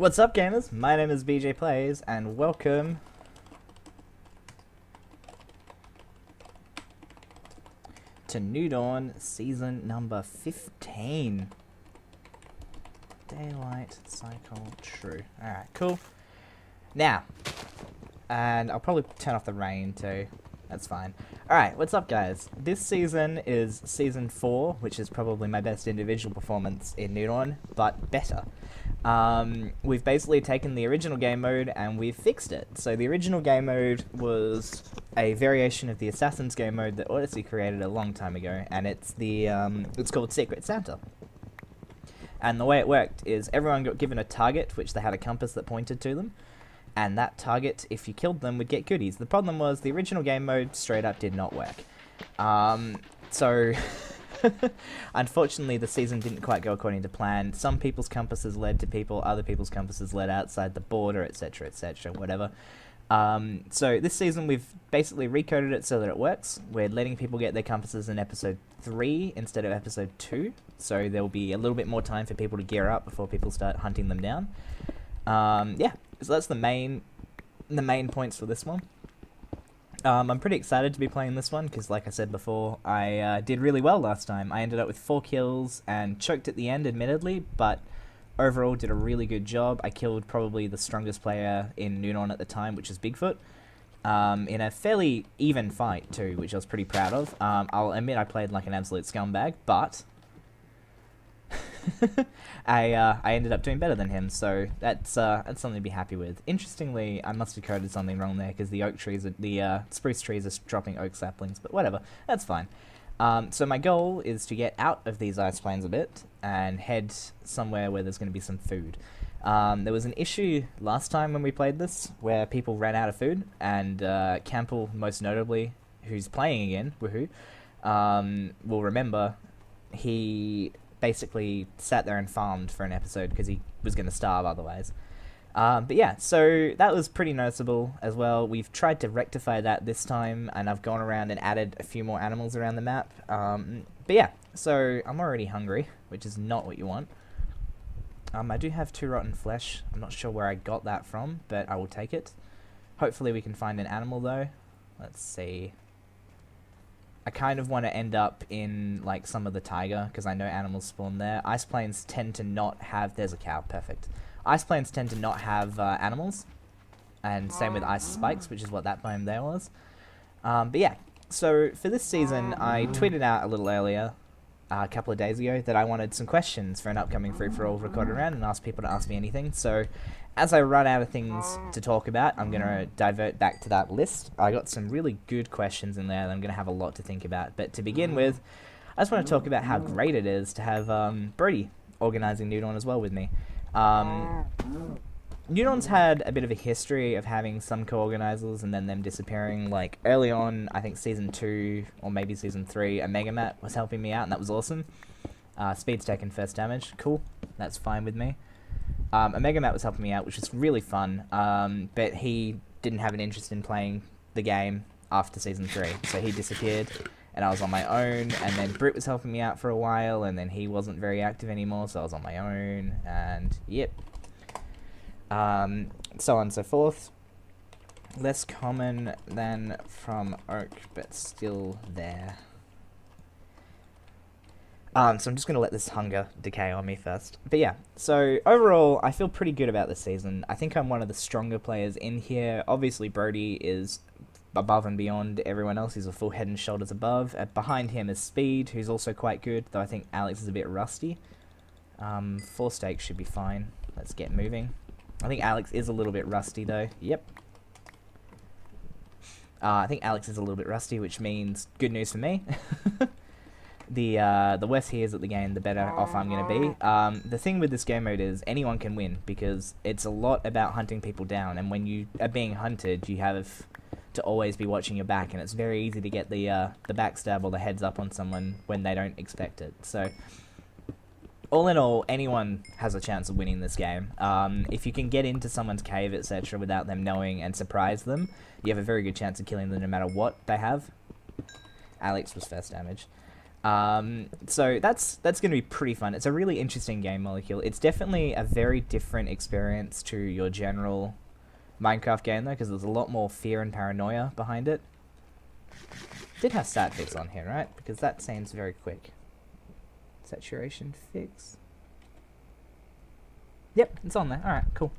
What's up, gamers? My name is BJPlays, and welcome to New Dawn Season number 15. Daylight Cycle True. Alright, cool. Now, and I'll probably turn off the rain too. That's fine. Alright, what's up, guys? This season is Season 4, which is probably my best individual performance in New Dawn, but better. We've basically taken the original game mode and we've fixed it. So the original game mode was a variation of the Assassin's game mode that Odyssey created a long time ago, and it's called Secret Santa. And the way it worked is everyone got given a target, which they had a compass that pointed to them, and that target, if you killed them, would get goodies. The problem was the original game mode straight up did not work. So unfortunately, the season didn't quite go according to plan. Some people's compasses led to people, other people's compasses led outside the border, etc., whatever. So this season, we've basically recoded it so that it works. We're letting people get their compasses in episode 3 instead of episode 2. So there will be a little bit more time for people to gear up before people start hunting them down. Yeah, so that's the main points for this one. I'm pretty excited to be playing this one because, like I said before, I did really well last time. I ended up with 4 kills and choked at the end, admittedly, but overall did a really good job. I killed probably the strongest player in New Dawn at the time, which is Bigfoot, in a fairly even fight too, which I was pretty proud of. I'll admit I played like an absolute scumbag, but I ended up doing better than him, so that's something to be happy with. Interestingly, I must have coded something wrong there because the spruce trees are dropping oak saplings, but whatever, that's fine. So my goal is to get out of these ice plains a bit and head somewhere where there's going to be some food. There was an issue last time when we played this where people ran out of food, and Campbell, most notably, who's playing again, woohoo, will remember he basically sat there and farmed for an episode because he was going to starve otherwise. But yeah, so that was pretty noticeable as well. We've tried to rectify that this time, and I've gone around and added a few more animals around the map. But yeah, so I'm already hungry, which is not what you want. I do have 2 rotten flesh. I'm not sure where I got that from, but I will take it. Hopefully we can find an animal though. Let's see. I kind of want to end up in like some of the taiga because I know animals spawn there. Ice plains tend to not have... There's a cow, perfect. Ice plains tend to not have animals, and same with ice spikes, which is what that biome there was. But yeah, so for this season, I tweeted out a little earlier, a couple of days ago, that I wanted some questions for an upcoming free-for-all recorded round and asked people to ask me anything. So as I run out of things to talk about, I'm going to divert back to that list. I got some really good questions in there that I'm going to have a lot to think about. But to begin with, I just want to talk about how great it is to have Brody organising New Dawn as well with me. New Dawn's had a bit of a history of having some co-organisers and then them disappearing. Like early on, I think Season 2 or maybe Season 3, a Mega Mat was helping me out and that was awesome. Speed's taken first damage, cool, that's fine with me. A Mega Mat was helping me out, which was really fun, but he didn't have an interest in playing the game after Season 3, so he disappeared. And I was on my own, and then Britt was helping me out for a while, and then he wasn't very active anymore, so I was on my own, and yep. So on and so forth. Less common than from Oak, but still there. So I'm just going to let this hunger decay on me first. But yeah, so overall, I feel pretty good about this season. I think I'm one of the stronger players in here. Obviously, Brody is above and beyond everyone else. He's a full head and shoulders above. Behind him is Speed, who's also quite good, though I think Alex is a bit rusty. 4 stakes should be fine. Let's get moving. I think Alex is a little bit rusty, though. Yep. I think Alex is a little bit rusty, which means good news for me. The worse he is at the game, the better off I'm going to be. The thing with this game mode is anyone can win, because it's a lot about hunting people down, and when you are being hunted, you have to always be watching your back, and it's very easy to get the backstab or the heads up on someone when they don't expect it. So all in all, anyone has a chance of winning this game. If you can get into someone's cave, etc., without them knowing and surprise them, you have a very good chance of killing them no matter what they have. Alex was first damage. So that's going to be pretty fun. It's a really interesting game, Molecule. It's definitely a very different experience to your general Minecraft game, though, because there's a lot more fear and paranoia behind it. Did have stat fix on here, right? Because that seems very quick. Saturation fix. Yep, it's on there. Alright, cool.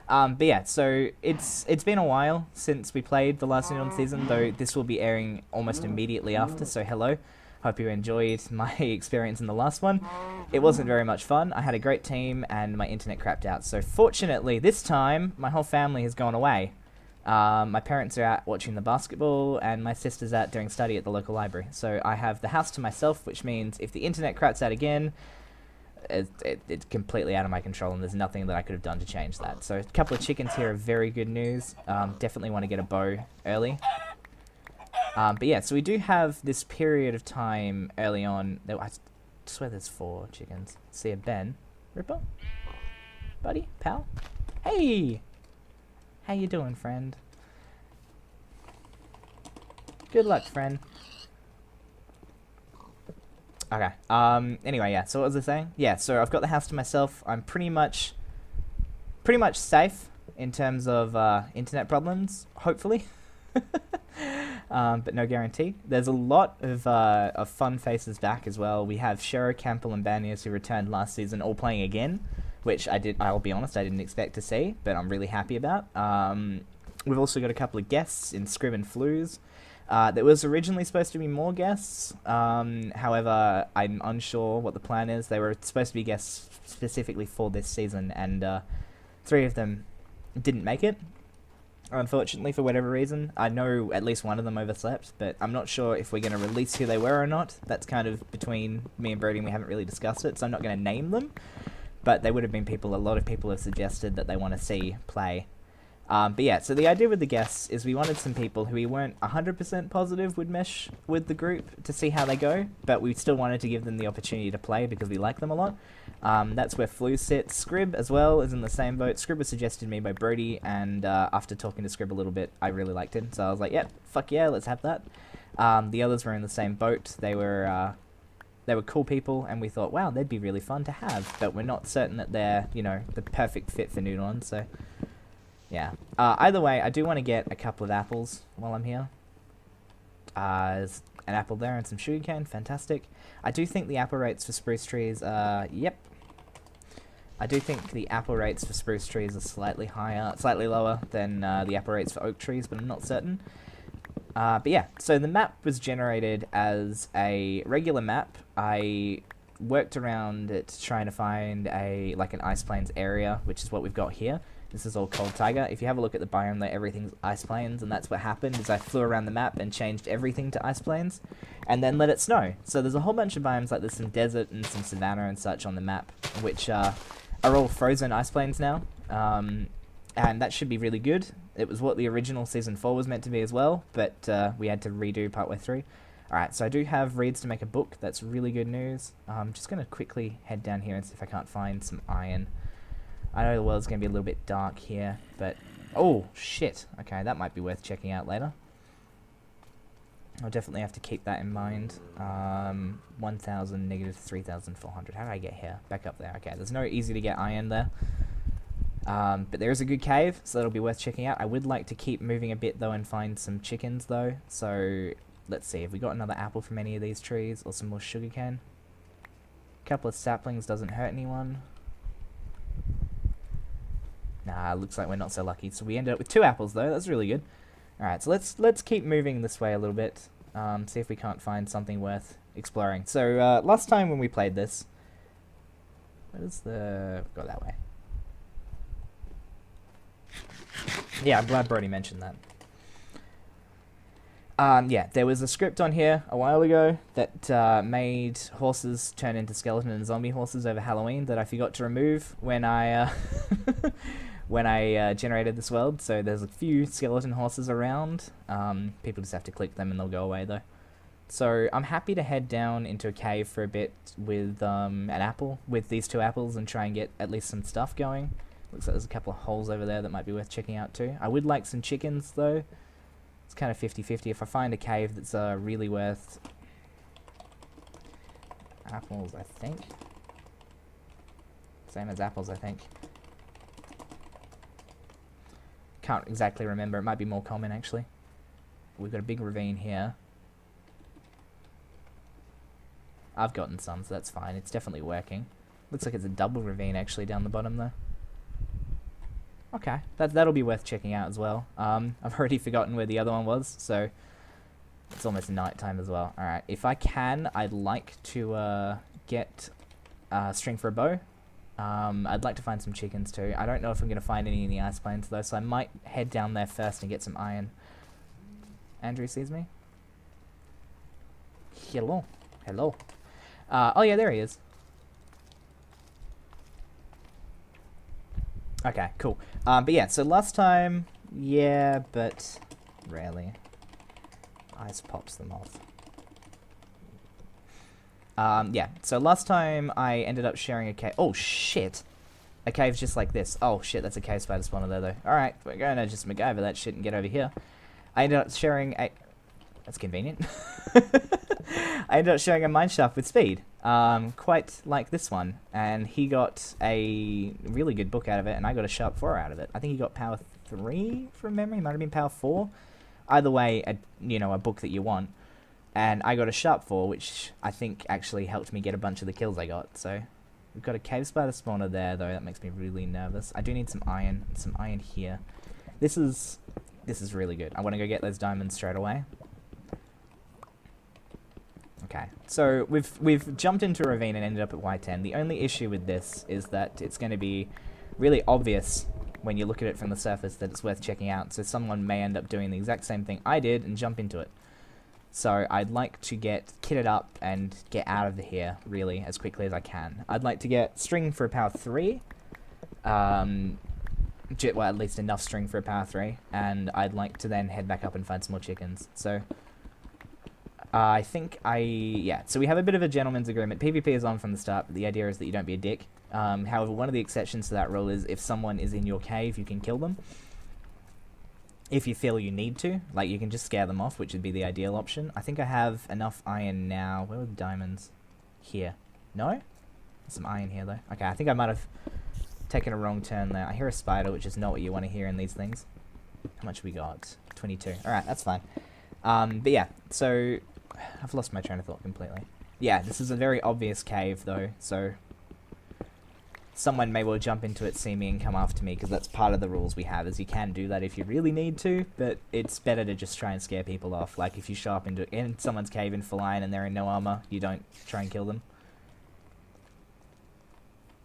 But yeah, so it's been a while since we played the last New season, though this will be airing almost immediately after, so hello. Hope you enjoyed my experience in the last one. It wasn't very much fun. I had a great team and my internet crapped out. So fortunately, this time, my whole family has gone away. My parents are out watching the basketball and my sister's out doing study at the local library. So I have the house to myself, which means if the internet craps out again, it's completely out of my control and there's nothing that I could have done to change that. So a couple of chickens here are very good news. Definitely want to get a bow early. But yeah, so we do have this period of time early on. I swear there's 4 chickens. See a Ben. Ripper? Buddy? Pal? Hey! How you doing, friend? Good luck, friend. Okay. Anyway, yeah. So what was I saying? Yeah. So I've got the house to myself. I'm pretty much safe in terms of internet problems. Hopefully. But no guarantee. There's a lot of fun faces back as well. We have Shero, Campbell, and Banias who returned last season, all playing again, which I'll be honest, I didn't expect to see, but I'm really happy about. We've also got a couple of guests in Scrib and Flues. There was originally supposed to be more guests. However, I'm unsure what the plan is. They were supposed to be guests specifically for this season, and 3 of them didn't make it. Unfortunately, for whatever reason. I know at least one of them overslept, but I'm not sure if we're going to release who they were or not. That's kind of between me and Brody, and we haven't really discussed it, so I'm not going to name them. But they would have been people, a lot of people have suggested that they want to see play. But yeah, so the idea with the guests is we wanted some people who we weren't 100% positive would mesh with the group to see how they go, but we still wanted to give them the opportunity to play because we like them a lot. That's where Flu sits. Scrib as well is in the same boat. Scrib was suggested to me by Brody, and after talking to Scrib a little bit, I really liked him. So I was like, yep, fuck yeah, let's have that. The others were in the same boat. They were cool people, and we thought, wow, they'd be really fun to have, but we're not certain that they're, you know, the perfect fit for Noodon, so yeah. Either way, I do want to get a couple of apples while I'm here. There's an apple there and some sugarcane, fantastic. I do think the apple rates for spruce trees are, yep. I do think the apple rates for spruce trees are slightly lower than the apple rates for oak trees, but I'm not certain. But yeah, so the map was generated as a regular map. I worked around it trying to find an Ice Plains area, which is what we've got here. This is all Cold Taiga. If you have a look at the biome there, everything's Ice Plains, and that's what happened, is I flew around the map and changed everything to Ice Plains, and then let it snow. So there's a whole bunch of biomes, like there's some desert and some savanna and such on the map, which are all frozen Ice Plains now, and that should be really good. It was what the original Season 4 was meant to be as well, but we had to redo partway through. Alright, so I do have reeds to make a book. That's really good news. I'm just going to quickly head down here and see if I can't find some iron. I know the world's going to be a little bit dark here, but... Oh, shit. Okay, that might be worth checking out later. I'll definitely have to keep that in mind. 1,000, negative 3,400. How did I get here? Back up there. Okay, there's no easy to get iron there. But there is a good cave, so that'll be worth checking out. I would like to keep moving a bit, though, and find some chickens, though. So, let's see. Have we got another apple from any of these trees? Or some more sugarcane? A couple of saplings doesn't hurt anyone. Nah, looks like we're not so lucky. So we ended up with 2 apples, though. That's really good. Alright, so let's keep moving this way a little bit. See if we can't find something worth exploring. So, last time when we played this... Where's the... Go that way. Yeah, I'm glad Brody mentioned that. Yeah, there was a script on here a while ago that made horses turn into skeleton and zombie horses over Halloween that I forgot to remove when I generated this world. So there's a few skeleton horses around. People just have to click them and they'll go away though. So I'm happy to head down into a cave for a bit with an apple, with these 2 apples, and try and get at least some stuff going. Looks like there's a couple of holes over there that might be worth checking out too. I would like some chickens though. It's kind of 50-50. If I find a cave that's really worth apples, I think. Same as apples, I think. Can't exactly remember. It might be more common, actually. We've got a big ravine here. I've gotten some, so that's fine. It's definitely working. Looks like it's a double ravine, actually, down the bottom, though. Okay, that'll be worth checking out as well. I've already forgotten where the other one was, so it's almost night time as well. Alright, if I can, I'd like to get string for a bow. I'd like to find some chickens too. I don't know if I'm going to find any in the ice plains though, so I might head down there first and get some iron. Andrew sees me? Hello. Hello. Oh yeah, there he is. Okay, cool. But yeah, so last time, yeah, but rarely. Ice pops them off. Yeah, so last time I ended up sharing a cave. Oh, shit. A cave's just like this. Oh, shit, that's a cave spider spawner there, though. Alright, we're going to just MacGyver that shit and get over here. I ended up sharing a... That's convenient. I ended up sharing a mine shaft with Speed. Quite like this one. And he got a really good book out of it, and I got a sharp 4 out of it. I think he got power 3 from memory. Might have been power 4. Either way, a book that you want. And I got a sharp 4, which I think actually helped me get a bunch of the kills I got. So we've got a cave spider spawner there, though. That makes me really nervous. I do need some iron. Some iron here. This is really good. I want to go get those diamonds straight away. Okay, so we've jumped into a ravine and ended up at Y10. The only issue with this is that it's going to be really obvious when you look at it from the surface that it's worth checking out. So someone may end up doing the exact same thing I did and jump into it. So I'd like to get kitted up and get out of here, really, as quickly as I can. I'd like to get string for a power 3. Well, at least enough string for a power 3. And I'd like to then head back up and find some more chickens. So I think yeah, so we have a bit of a gentleman's agreement. PvP is on from the start, but the idea is that you don't be a dick. However, one of the exceptions to that rule is if someone is in your cave, you can kill them. If you feel you need to, like you can just scare them off, which would be the ideal option. I think I have enough iron now. Where were the diamonds? Here. No? There's some iron here though. Okay, I think I might have taken a wrong turn there. I hear a spider, which is not what you want to hear in these things. How much we got? 22. Alright, that's fine. But yeah, so I've lost my train of thought completely. Yeah, this is a very obvious cave though, so someone may well jump into it, see me, and come after me, because that's part of the rules we have, is you can do that if you really need to, but it's better to just try and scare people off. Like, if you show up in someone's cave in full iron and they're in no armor, you don't try and kill them.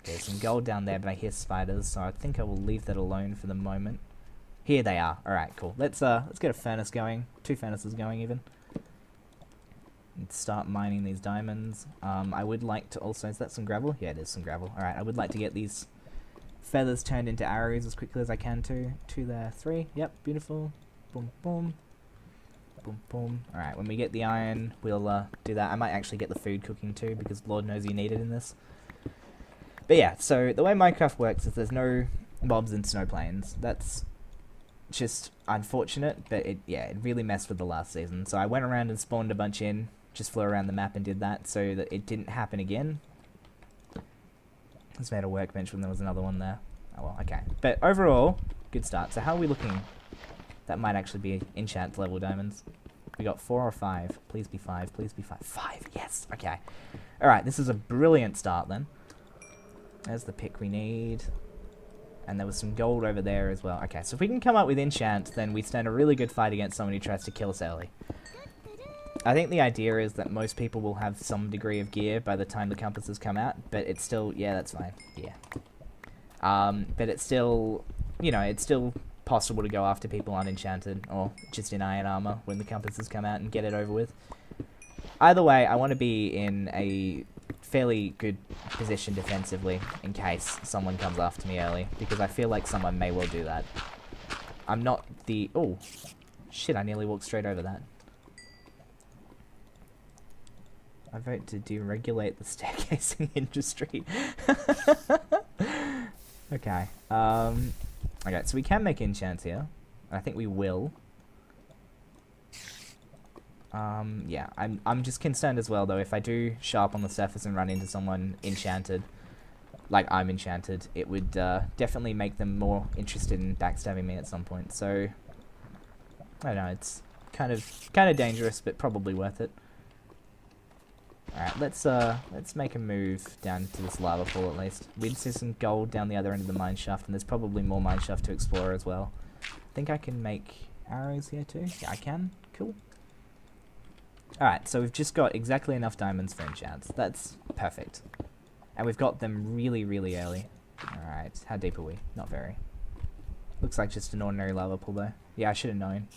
There's some gold down there, but I hear spiders, so I think I will leave that alone for the moment. Here they are. Alright, cool. Let's get a furnace going. 2 furnaces going, even. And start mining these diamonds. I would like to also... Is that some gravel? Yeah, it is some gravel. Alright, I would like to get these feathers turned into arrows as quickly as I can too. 2 there. 3. Yep, beautiful. Boom, boom. Boom, boom. Alright, when we get the iron, we'll do that. I might actually get the food cooking too, because Lord knows you need it in this. But yeah, so the way Minecraft works is there's no mobs in snow plains. That's just unfortunate, but it really messed with the last season. So I went around and spawned a bunch in, just flew around the map and did that so that it didn't happen again. Just made a workbench when there was another one there. Oh well, okay. But overall, good start. So how are we looking? That might actually be enchant level diamonds. We got 4 or 5. Please be 5. Please be 5. 5, yes. Okay. Alright, this is a brilliant start then. There's the pick we need. And there was some gold over there as well. Okay, so if we can come up with enchant, then we stand a really good fight against someone who tries to kill us early. I think the idea is that most people will have some degree of gear by the time the compasses come out, but it's still... Yeah, that's fine. Yeah. But it's still... You know, it's still possible to go after people unenchanted, or just in iron armor when the compasses come out and get it over with. Either way, I want to be in a fairly good position defensively in case someone comes after me early, because I feel like someone may well do that. I'm not the... Oh, shit, I nearly walked straight over that. I vote to deregulate the staircasing industry. Okay. Okay, so we can make enchants here. I think we will. Yeah, I'm just concerned as well, though, if I do show up on the surface and run into someone enchanted, like I'm enchanted, it would definitely make them more interested in backstabbing me at some point. So, I don't know, it's kind of dangerous, but probably worth it. Alright, let's make a move down to this lava pool at least. We see some gold down the other end of the mine shaft, and there's probably more mine shaft to explore as well. I think I can make arrows here too. Yeah, I can. Cool. Alright, so we've just got exactly enough diamonds for enchants. That's perfect. And we've got them really, really early. Alright, how deep are we? Not very. Looks like just an ordinary lava pool though. Yeah, I should have known.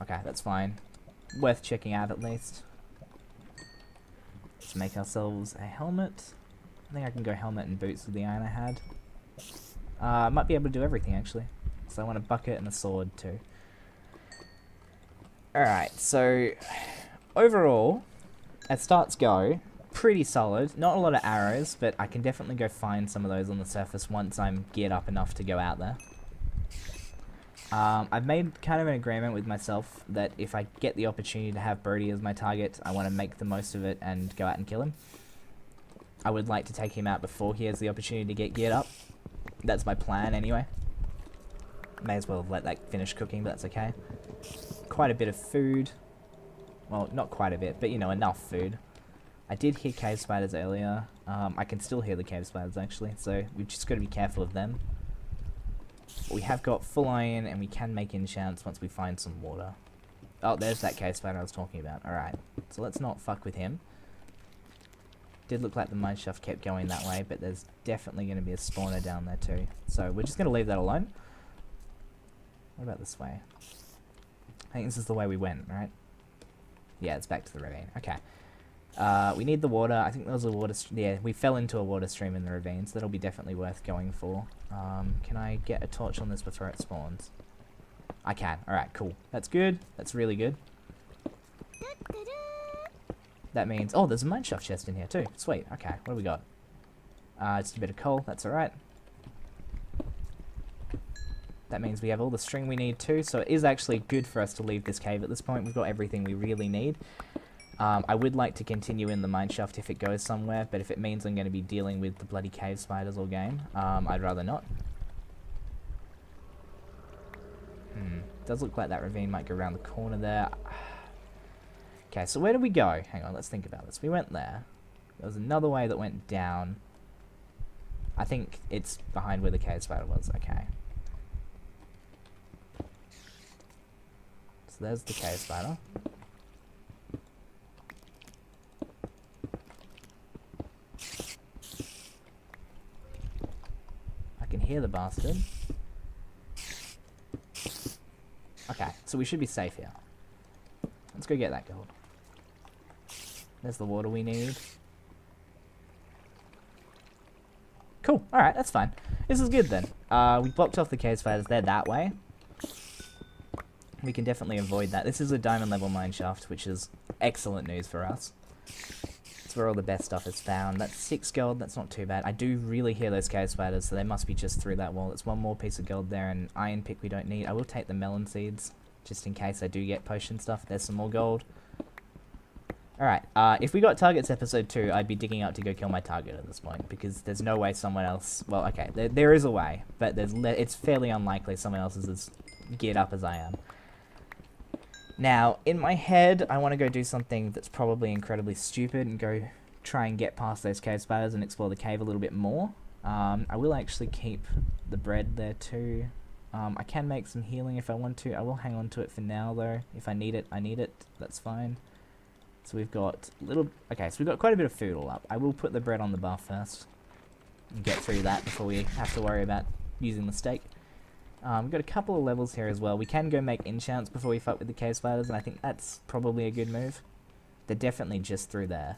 Okay, that's fine. Worth checking out at least. Let's make ourselves a helmet. I think I can go helmet and boots with the iron I had. I might be able to do everything actually. So I want a bucket and a sword too. Alright, so overall, as stats go, pretty solid. Not a lot of arrows, but I can definitely go find some of those on the surface once I'm geared up enough to go out there. I've made kind of an agreement with myself that if I get the opportunity to have Brody as my target, I want to make the most of it and go out and kill him. I would like to take him out before he has the opportunity to get geared up. That's my plan anyway. May as well let that finish cooking, but that's okay. Quite a bit of food. Well, not quite a bit, but you know, enough food. I did hear cave spiders earlier. I can still hear the cave spiders actually, so we've just got to be careful of them. We have got full iron, and we can make enchants once we find some water. Oh, there's that cave spider I was talking about. Alright, so let's not fuck with him. Did look like the mine shaft kept going that way, but there's definitely going to be a spawner down there too. So we're just going to leave that alone. What about this way? I think this is the way we went, right? Yeah, it's back to the ravine. Okay. We need the water. I think there was a water... Yeah, we fell into a water stream in the ravine, so that'll be definitely worth going for. Can I get a torch on this before it spawns? I can. Alright, cool. That's good. That's really good. That means... Oh, there's a mineshaft chest in here too. Sweet. Okay, what do we got? Just a bit of coal. That's alright. That means we have all the string we need too, so it is actually good for us to leave this cave at this point. We've got everything we really need. I would like to continue in the mineshaft if it goes somewhere, but if it means I'm going to be dealing with the bloody cave spiders all game, I'd rather not. Does look like that ravine might go around the corner there. Okay, so where did we go? Hang on, let's think about this. We went there. There was another way that went down. I think it's behind where the cave spider was. Okay. So there's the cave spider. I can hear the bastard. Okay, so we should be safe here. Let's go get that gold. There's the water we need. Cool, alright, that's fine. This is good then. We blocked off the cave spiders, they're that way. We can definitely avoid that. This is a diamond level mineshaft, which is excellent news for us. It's where all the best stuff is found. That's 6 gold, that's not too bad. I do really hear those cave spiders, so they must be just through that wall. It's one more piece of gold there, and iron pick we don't need. I will take the melon seeds, just in case I do get potion stuff. There's some more gold. Alright, if we got targets episode 2, I'd be digging out to go kill my target at this point, because there's no way someone else... Well, okay, there is a way, but it's fairly unlikely someone else is as geared up as I am. Now, in my head, I want to go do something that's probably incredibly stupid and go try and get past those cave spiders and explore the cave a little bit more. I will actually keep the bread there too. I can make some healing if I want to. I will hang on to it for now though. If I need it, I need it. That's fine. So we've got okay, so we've got quite a bit of food all up. I will put the bread on the bar first and get through that before we have to worry about using the steak. We've got a couple of levels here as well. We can go make enchants before we fight with the cave spiders, and I think that's probably a good move. They're definitely just through there.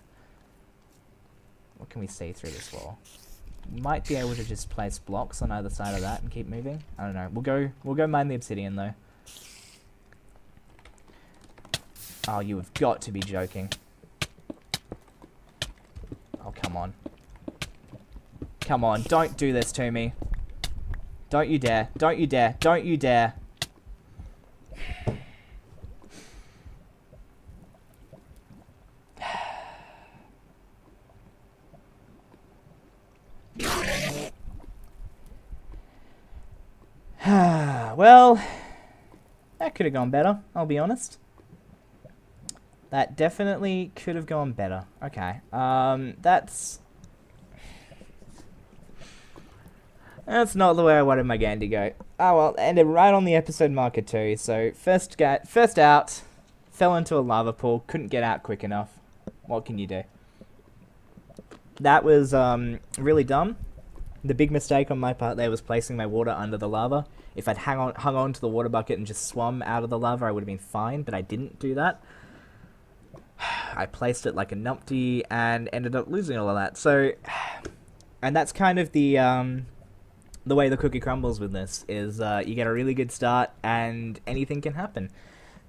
What can we see through this wall? Might be able to just place blocks on either side of that and keep moving. I don't know. We'll go mine the obsidian though. Oh, you have got to be joking. Oh, come on. Come on, don't do this to me. Don't you dare. Don't you dare. Don't you dare. Well, that could have gone better, I'll be honest. That definitely could have gone better. Okay, that's not the way I wanted my game to go. Oh well, ended right on the episode marker too. So first out, fell into a lava pool, couldn't get out quick enough. What can you do? That was really dumb. The big mistake on my part there was placing my water under the lava. If I'd hung on to the water bucket and just swum out of the lava, I would have been fine, but I didn't do that. I placed it like a numpty and ended up losing all of that. So, and that's kind of the way the cookie crumbles with this, is you get a really good start and anything can happen.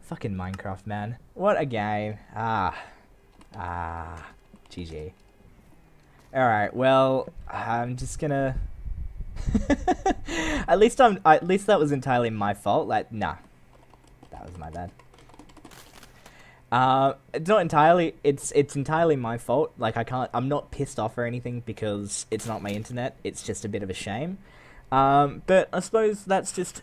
Fucking Minecraft, man. What a game. GG. Alright, well, I'm just gonna... at least that was entirely my fault. Like, nah. That was my bad. It's not entirely, it's entirely my fault. Like, I'm not pissed off or anything because it's not my internet. It's just a bit of a shame. But I suppose that's just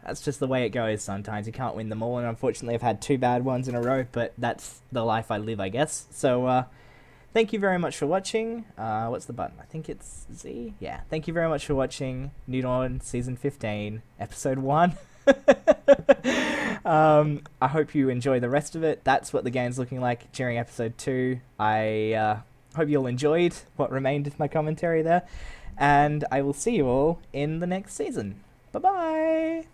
the way it goes sometimes. You can't win them all, and unfortunately I've had 2 bad ones in a row, but that's the life I live, I guess. So, thank you very much for watching. What's the button? I think it's Z? Yeah. Thank you very much for watching New Dawn Season 15, Episode 1. I hope you enjoy the rest of it. That's what the game's looking like during Episode 2. I hope you all enjoyed what remained of my commentary there. And I will see you all in the next season. Bye-bye!